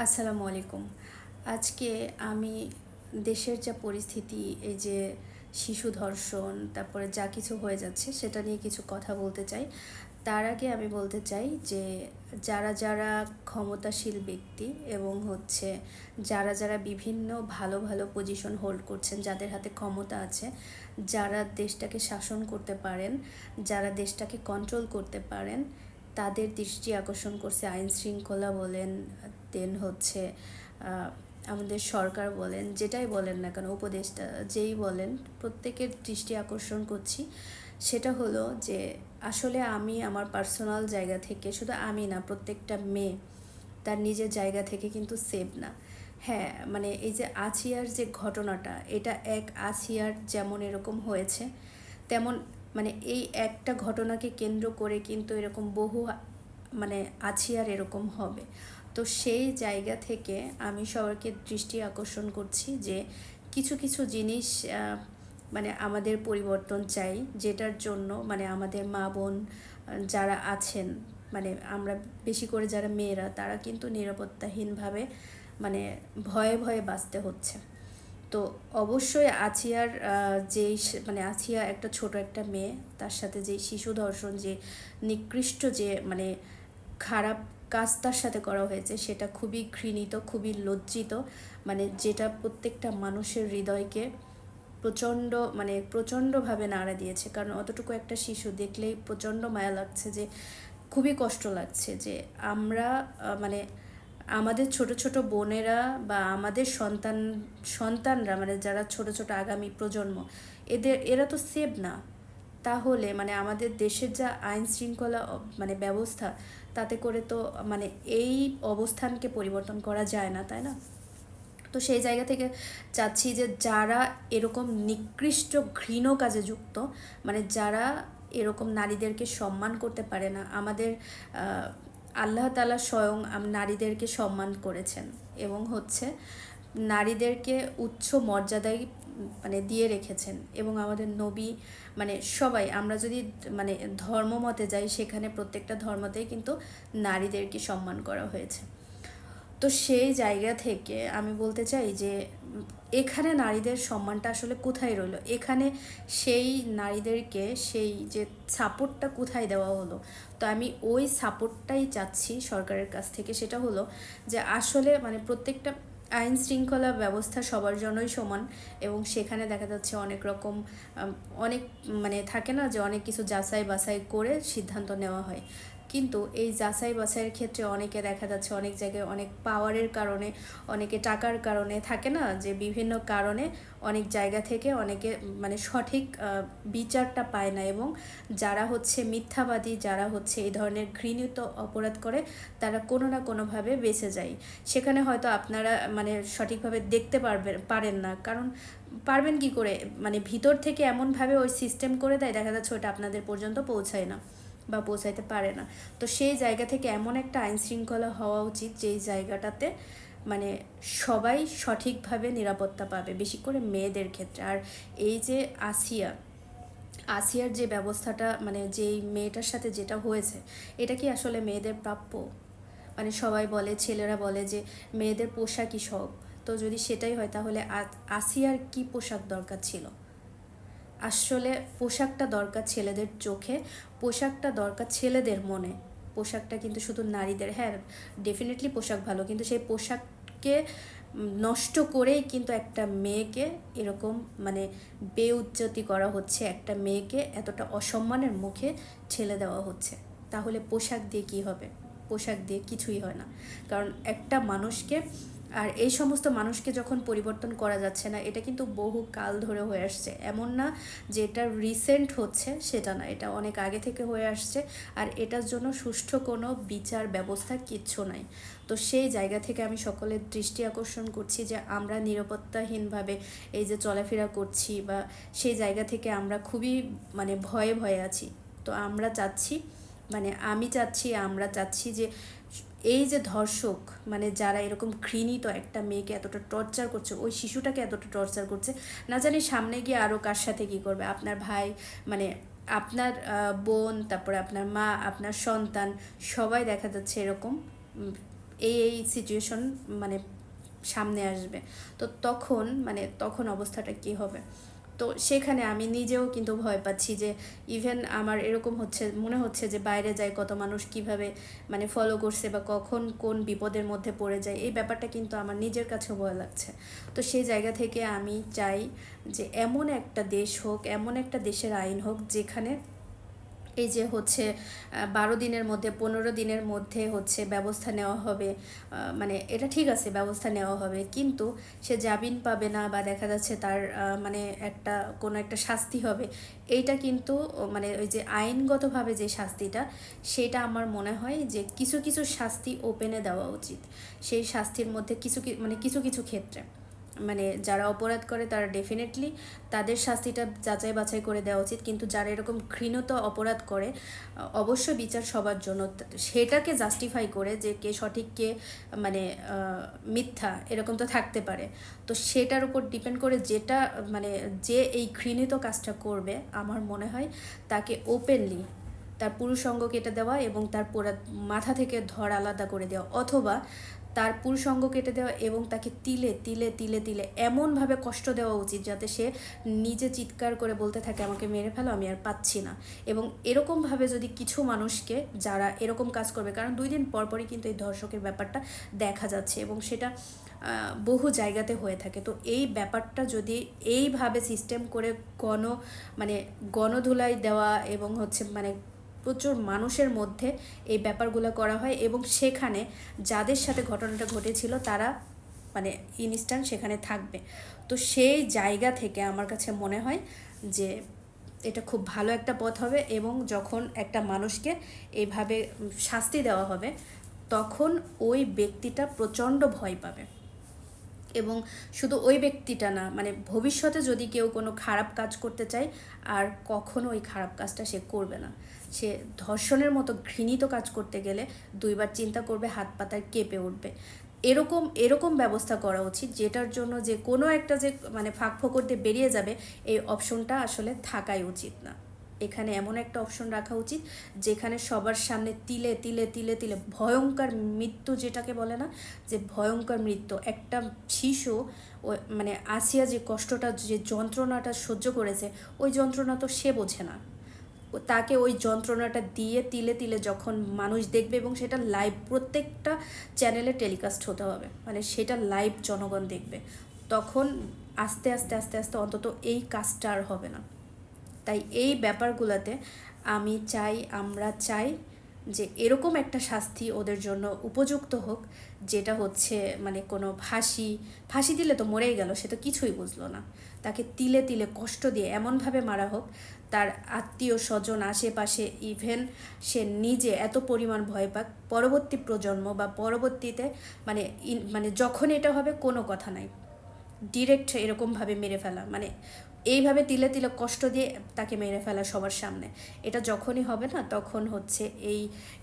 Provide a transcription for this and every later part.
আসসালামু আলাইকুম। আজকে আমি দেশের যা পরিস্থিতি, এই যে শিশু ধর্ষণ, তারপরে যা কিছু হয়ে যাচ্ছে সেটা নিয়ে কিছু কথা বলতে চাই। তার আগে আমি বলতে চাই যে যারা ক্ষমতাশীল ব্যক্তি এবং যারা বিভিন্ন ভালো ভালো পজিশন হোল্ড করছেন, যাদের হাতে ক্ষমতা আছে, যারা দেশটাকে শাসন করতে পারেন, যারা দেশটাকে কন্ট্রোল করতে পারেন, তাদের দৃষ্টি আকর্ষণ করছে আইন শৃঙ্খলা বলেন, দেন আমাদের সরকার বলেন, যেটাই বলেন না কেন, উপদেষ্টা যেই বলেন, প্রত্যেকের দৃষ্টি আকর্ষণ করছি। সেটা হলো যে আসলে আমি আমার পার্সোনাল জায়গা থেকে, শুধু আমি না, প্রত্যেকটা মেয়ে তার নিজের জায়গা থেকে কিন্তু সেভ না। হ্যাঁ, মানে এই যে আছিয়ার যে ঘটনাটা, এটা এক আছিয়ার যেমন এরকম হয়েছে, তেমন মানে এই একটা ঘটনাকে কেন্দ্র করে কিন্তু এরকম বহু মানে আছিয়ার এরকম হবে। তো সেই জায়গা থেকে আমি সবাইকে দৃষ্টি আকর্ষণ করছি যে কিছু কিছু জিনিস মানে আমাদের পরিবর্তন চাই, যেটার জন্য মানে আমাদের মা বোন যারা আছেন, মানে আমরা বেশি করে যারা মেয়েরা, তারা কিন্তু নিরাপত্তাহীনভাবে মানে ভয়ে ভয়ে বাঁচতে হচ্ছে। তো অবশ্যই আছিয়ার মানে আছিয়া একটা ছোট একটা মেয়ে, তার সাথে যে শিশু ধর্ষণ, যে নিকৃষ্ট যে মানে খারাপ কাজ তার সাথে করা হয়েছে, সেটা খুবই ঘৃণিত, খুবই লজ্জিত। মানে যেটা প্রত্যেকটা মানুষের হৃদয়কে প্রচণ্ডভাবে নাড়া দিয়েছে। কারণ অতটুকু একটা শিশু দেখলেই প্রচণ্ড মায়া লাগছে, যে খুবই কষ্ট লাগছে যে আমরা মানে আমাদের ছোট ছোট বোনেরা বা আমাদের সন্তানরা, মানে যারা ছোট ছোট আগামী প্রজন্ম, এরা তো সেভ না। তাহলে মানে আমাদের দেশের যা আইন শৃঙ্খলা মানে ব্যবস্থা, তাতে করে তো মানে এই অবস্থানকে পরিবর্তন করা যায় না, তাই না? তো সেই জায়গা থেকে চাচ্ছি যে যারা এরকম নিকৃষ্ট ঘৃণ কাজে যুক্ত, মানে যারা এরকম নারীদেরকে সম্মান করতে পারে না, আমাদের আল্লাহ তাআলা স্বয়ং নারীদেরকে সম্মান করেছেন এবং নারীদেরকে উচ্চ মর্যাদায় মানে দিয়ে রেখেছেন। এবং আমাদের নবী, মানে সবাই আমরা যদি মানে ধর্মমতে যাই, সেখানে প্রত্যেকটা ধর্মতেই কিন্তু নারীদেরকে সম্মান করা হয়েছে। তো সেই জায়গা থেকে আমি বলতে চাই যে এখানে নারীদের সম্মানটা আসলে কোথায় রইলো, এখানে সেই নারীদেরকে সেই যে সাপোর্টটা কোথায় দেওয়া হলো? তো আমি ওই সাপোর্টটাই চাচ্ছি সরকারের কাছ থেকে। সেটা হলো যে আসলে মানে প্রত্যেকটা আইন শৃঙ্খলা ব্যবস্থা সবার জন্যই সমান, এবং সেখানে দেখা যাচ্ছে অনেক রকম অনেক মানে থাকে না যে অনেক কিছু যাচাই বাছাই করে সিদ্ধান্ত নেওয়া হয়। কিন্তু এই যাচাই বাছাইয়ের ক্ষেত্রে অনেকে দেখা যাচ্ছে অনেক জায়গায় অনেক পাওয়ারের কারণে, অনেকে টাকার কারণে, থাকে না যে বিভিন্ন কারণে অনেক জায়গা থেকে অনেকে মানে সঠিক বিচারটা পায় না। এবং যারা মিথ্যাবাদী, যারা এই ধরনের ঘৃণিত অপরাধ করে, তারা কোনো না কোনোভাবে বেঁচে যায়। সেখানে হয়তো আপনারা মানে সঠিকভাবে দেখতে পারেন না, কারণ পারবেন কি করে, মানে ভিতর থেকে এমনভাবে ওই সিস্টেম করে দেয়, দেখা যাচ্ছে ওটা আপনাদের পর্যন্ত পৌঁছায় না বা পৌঁছাইতে পারে না। তো সেই জায়গা থেকে এমন একটা আইন শৃঙ্খলা হওয়া উচিত যেই জায়গাটাতে মানে সবাই সঠিকভাবে নিরাপত্তা পাবে, বেশি করে মেয়েদের ক্ষেত্রে। আর এই যে আসিয়ার যে ব্যবস্থাটা, মানে যেই মেয়েটার সাথে যেটা হয়েছে, এটা কি আসলে মেয়েদের প্রাপ্য? মানে সবাই বলে, ছেলেরা বলে যে মেয়েদের পোশাকই সব। তো যদি সেটাই হয়, তাহলে আসিয়ার কি পোশাক দরকার ছিল? আসলে পোশাকটা দরকার ছেলেদের চোখে, পোশাকটা দরকার ছেলেদের মনে। পোশাকটা কিন্তু শুধু নারীদের, হ্যাঁ ডেফিনেটলি পোশাক ভালো, কিন্তু সেই পোশাককে নষ্ট করেই কিন্তু একটা মেয়েকে এরকম মানে বেউজ্জতি করা হচ্ছে, একটা মেয়েকে এতটা অসম্মানের মুখে ঠেলে দেওয়া হচ্ছে। তাহলে পোশাক দিয়ে কি হবে? পোশাক দিয়ে কিছুই হয় না। কারণ একটা মানুষকে, আর এই সমস্ত মানুষকে যখন পরিবর্তন করা যাচ্ছে না, এটা কিন্তু বহু কাল ধরে হয়ে আসছে। এমন না যে এটা রিসেন্ট হচ্ছে, সেটা না, এটা অনেক আগে থেকে হয়ে আসছে। আর এটার জন্য সুষ্ঠু কোনো বিচার ব্যবস্থা কিচ্ছু নাই। তো সেই জায়গা থেকে আমি সকলের দৃষ্টি আকর্ষণ করছি যে আমরা নিরাপত্তাহীনভাবে এই যে চলাফেরা করছি, বা সেই জায়গা থেকে আমরা খুবই মানে ভয়ে ভয়ে আছি। তো আমরা চাচ্ছি যে এই যে ধর্ষক, মানে যারা এরকম ঘৃণিত একটা মেয়েকে এতটা টর্চার করছে, ওই শিশুটাকে এতটা টর্চার করছে, না জানি সামনে গিয়ে আরও কার সাথে কী করবে। আপনার ভাই, মানে আপনার বোন, তারপরে আপনার মা, আপনার সন্তান, সবাই দেখা যাচ্ছে এরকম এই সিচুয়েশন মানে সামনে আসবে। তো তখন অবস্থাটা কী হবে? তো সেখানে আমি নিজেও কিন্তু ভয় পাচ্ছি যে ইভেন আমার এরকম মনে হচ্ছে যে বাইরে যায় কত মানুষ কিভাবে মানে ফলো করছে বা কখন কোন বিপদের মধ্যে পড়ে যায়, এই ব্যাপারটা কিন্তু আমার নিজের কাছেও ভয় লাগছে। তো সেই জায়গা থেকে আমি চাই যে এমন একটা দেশ হোক, এমন একটা দেশের আইন হোক যেখানে এই যে 12 দিনের মধ্যে 15 দিনের মধ্যে ব্যবস্থা নেওয়া হবে। মানে এটা ঠিক আছে, ব্যবস্থা নেওয়া হবে, কিন্তু সে জামিন পাবে না বা দেখা যাচ্ছে তার মানে কোনো একটা শাস্তি হবে। এইটা কিন্তু মানে ওই যে আইনগতভাবে যে শাস্তিটা, সেটা আমার মনে হয় যে কিছু কিছু শাস্তি ওপেনে দেওয়া উচিত। সেই শাস্তির মধ্যে কিছু কিছু ক্ষেত্রে মানে যারা অপরাধ করে তারা ডেফিনেটলি তাদের শাস্তিটা যাচাই বাছাই করে দেওয়া উচিত, কিন্তু যারা এরকম ঘৃণিত অপরাধ করে অবশ্যই বিচার সবার জন্য। সেটাকে জাস্টিফাই করে যে কে সঠিক কে মানে মিথ্যা এরকম তো থাকতে পারে। তো সেটার উপর ডিপেন্ড করে যেটা মানে যে এই ঘৃণিত কাজটা করবে, আমার মনে হয় তাকে ওপেনলি তার পুরুষাঙ্গ কেটে দেওয়া এবং তার পুরা মাথা থেকে ধড় আলাদা করে দেওয়া, অথবা তার পুরুষাঙ্গ কেটে দেওয়া এবং তাকে তিলে তিলে তিলে তিলে এমনভাবে কষ্ট দেওয়া উচিত যাতে সে নিজে চিৎকার করে বলতে থাকে আমাকে মেরে ফেলো, আমি আর পাচ্ছি না। এবং এরকমভাবে যদি কিছু মানুষকে যারা এরকম কাজ করবে, কারণ 2 দিন পরপরই কিন্তু এই ধর্ষকের ব্যাপারটা দেখা যাচ্ছে এবং সেটা বহু জায়গাতে হয়ে থাকে। তো এই ব্যাপারটা যদি এইভাবে সিস্টেম করে মানে গণধুলাই দেওয়া এবং মানে প্রচুর মানুষের মধ্যে এই ব্যাপারগুলো করা হয় এবং সেখানে যাদের সাথে ঘটনাটা ঘটেছিল তারা মানে ইনস্ট্যান্ট সেখানে থাকবে। তো সেই জায়গা থেকে আমার কাছে মনে হয় যে এটা খুব ভালো একটা পথ হবে এবং যখন একটা মানুষকে এইভাবে শাস্তি দেওয়া হবে তখন ওই ব্যক্তিটা প্রচণ্ড ভয় পাবে। এবং শুধু ওই ব্যক্তিটা না, মানে ভবিষ্যতে যদি কেউ কোনো খারাপ কাজ করতে চায় আর কখনো ওই খারাপ কাজটা সে করবে না। সে ধর্ষণের মতো ঘৃণিত কাজ করতে গেলে 2বার চিন্তা করবে, হাত পাতায় কেঁপে উঠবে। এরকম ব্যবস্থা করা উচিত যেটার জন্য যে কোনো একটা যে মানে ফাঁক ফোকর দিয়ে বেরিয়ে যাবে, এই অপশনটা আসলে থাকাই উচিত না। এখানে এমন একটা অপশন রাখা উচিত যেখানে সবার সামনে তিলে তিলে তিলে তিলে ভয়ঙ্কর মৃত্যু, যেটাকে বলে না যে ভয়ঙ্কর মৃত্যু, একটা শিশু মানে আসিয়া যে কষ্টটা যে যন্ত্রণাটা সহ্য করেছে, ওই যন্ত্রণা তো সে বোঝে না। তাকে ওই যন্ত্রণাটা দিয়ে তিলে তিলে যখন মানুষ দেখবে এবং সেটা লাইভ প্রত্যেকটা চ্যানেলে টেলিকাস্ট হতে হবে, মানে সেটা লাইভ জনগণ দেখবে, তখন আস্তে আস্তে আস্তে আস্তে অন্তত এই কাজটা আর হবে না। তাই এই ব্যাপারগুলোতে আমরা চাই যে এরকম একটা শাস্তি ওদের জন্য উপযুক্ত হোক, যেটা মানে কোনো ফাঁসি দিলে তো মরেই গেল, সে তো কিছুই বুঝলো না। তাকে তিলে তিলে কষ্ট দিয়ে এমনভাবে মারা হোক তার আত্মীয় স্বজন আশেপাশে ইভেন সে নিজে এত পরিমাণ ভয় পাক, পরবর্তী প্রজন্ম বা পরবর্তীতে মানে যখন এটা হবে কোনো কথা নাই, ডিরেক্ট এরকমভাবে মেরে ফেলা, মানে এইভাবে তিলে তিলে কষ্ট দিয়ে তাকে মেরে ফেলা সবার সামনে। এটা যখনই হবে না তখন এই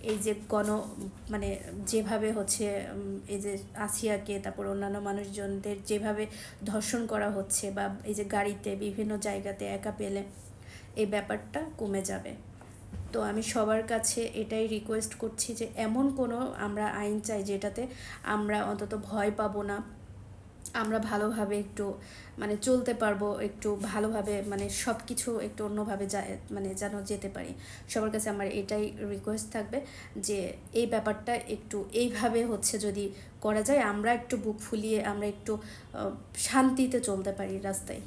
এই যে মানে যেভাবে এই যে আসিয়াকে তারপর অন্যান্য মানুষজনদের যেভাবে ধর্ষণ করা হচ্ছে বা এই যে গাড়িতে বিভিন্ন জায়গাতে একা পেলে, এই ব্যাপারটা কমে যাবে। তো আমি সবার কাছে এটাই রিকোয়েস্ট করছি যে এমন কোনো আমরা আইন চাই যেটাতে আমরা অন্তত ভয় পাবো না, আমরা ভালোভাবে একটু মানে চলতে পারবো, একটু ভালোভাবে মানে সব কিছু একটু অন্যভাবে মানে যেন যেতে পারি। সবার কাছে আমার এটাই রিকোয়েস্ট থাকবে যে এই ব্যাপারটা একটু এইভাবে যদি করা যায়, আমরা একটু বুক ফুলিয়ে আমরা একটু শান্তিতে চলতে পারি রাস্তায়।